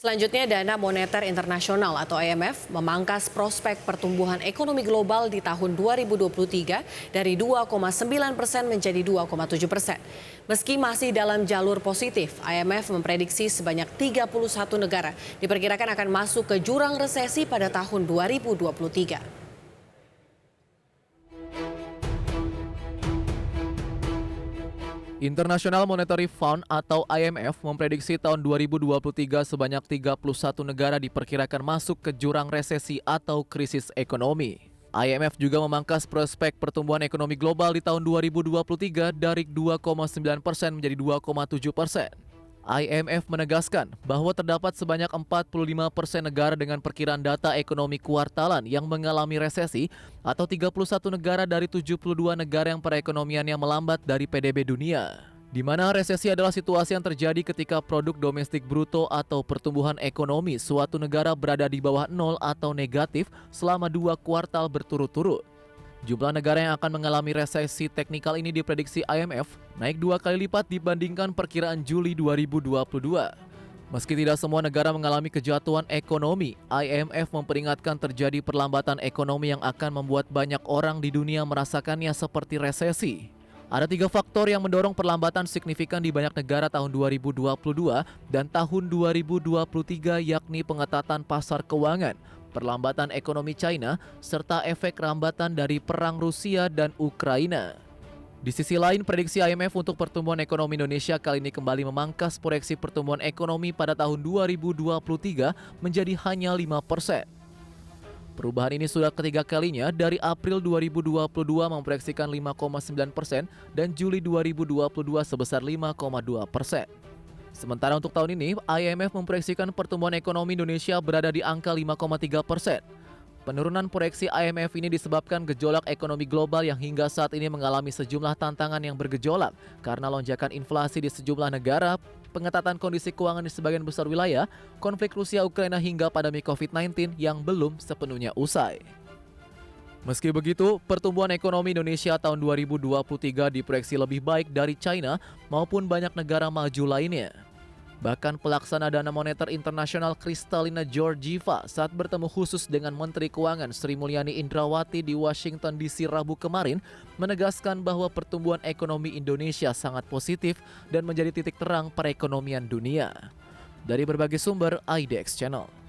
Selanjutnya, Dana Moneter Internasional atau IMF memangkas prospek pertumbuhan ekonomi global di tahun 2023 dari 2,9% menjadi 2,7%. Meski masih dalam jalur positif, IMF memprediksi sebanyak 31 negara diperkirakan akan masuk ke jurang resesi pada tahun 2023. International Monetary Fund atau IMF memprediksi tahun 2023 sebanyak 31 negara diperkirakan masuk ke jurang resesi atau krisis ekonomi. IMF juga memangkas prospek pertumbuhan ekonomi global di tahun 2023 dari 2,9% menjadi 2,7%. IMF menegaskan bahwa terdapat sebanyak 45% negara dengan perkiraan data ekonomi kuartalan yang mengalami resesi atau 31 negara dari 72 negara yang perekonomiannya melambat dari PDB dunia. Di mana resesi adalah situasi yang terjadi ketika produk domestik bruto atau pertumbuhan ekonomi suatu negara berada di bawah nol atau negatif selama 2 kuartal berturut-turut. Jumlah negara yang akan mengalami resesi teknikal ini diprediksi IMF naik 2 kali lipat dibandingkan perkiraan Juli 2022. Meski tidak semua negara mengalami kejatuhan ekonomi, IMF memperingatkan terjadi perlambatan ekonomi yang akan membuat banyak orang di dunia merasakannya seperti resesi. Ada 3 faktor yang mendorong perlambatan signifikan di banyak negara tahun 2022 dan tahun 2023, yakni pengetatan pasar keuangan, perlambatan ekonomi China, serta efek rambatan dari perang Rusia dan Ukraina. Di sisi lain, prediksi IMF untuk pertumbuhan ekonomi Indonesia kali ini kembali memangkas proyeksi pertumbuhan ekonomi pada tahun 2023 menjadi hanya 5%. Perubahan ini sudah ketiga kalinya dari April 2022 memproyeksikan 5,9% dan Juli 2022 sebesar 5,2%. Sementara untuk tahun ini, IMF memproyeksikan pertumbuhan ekonomi Indonesia berada di angka 5,3%. Penurunan proyeksi IMF ini disebabkan gejolak ekonomi global yang hingga saat ini mengalami sejumlah tantangan yang bergejolak karena lonjakan inflasi di sejumlah negara, pengetatan kondisi keuangan di sebagian besar wilayah, konflik Rusia-Ukraina hingga pandemi COVID-19 yang belum sepenuhnya usai. Meski begitu, pertumbuhan ekonomi Indonesia tahun 2023 diproyeksi lebih baik dari China maupun banyak negara maju lainnya. Bahkan pelaksana Dana Moneter Internasional Kristalina Georgieva saat bertemu khusus dengan Menteri Keuangan Sri Mulyani Indrawati di Washington DC Rabu kemarin menegaskan bahwa pertumbuhan ekonomi Indonesia sangat positif dan menjadi titik terang perekonomian dunia. Dari berbagai sumber, IDX Channel.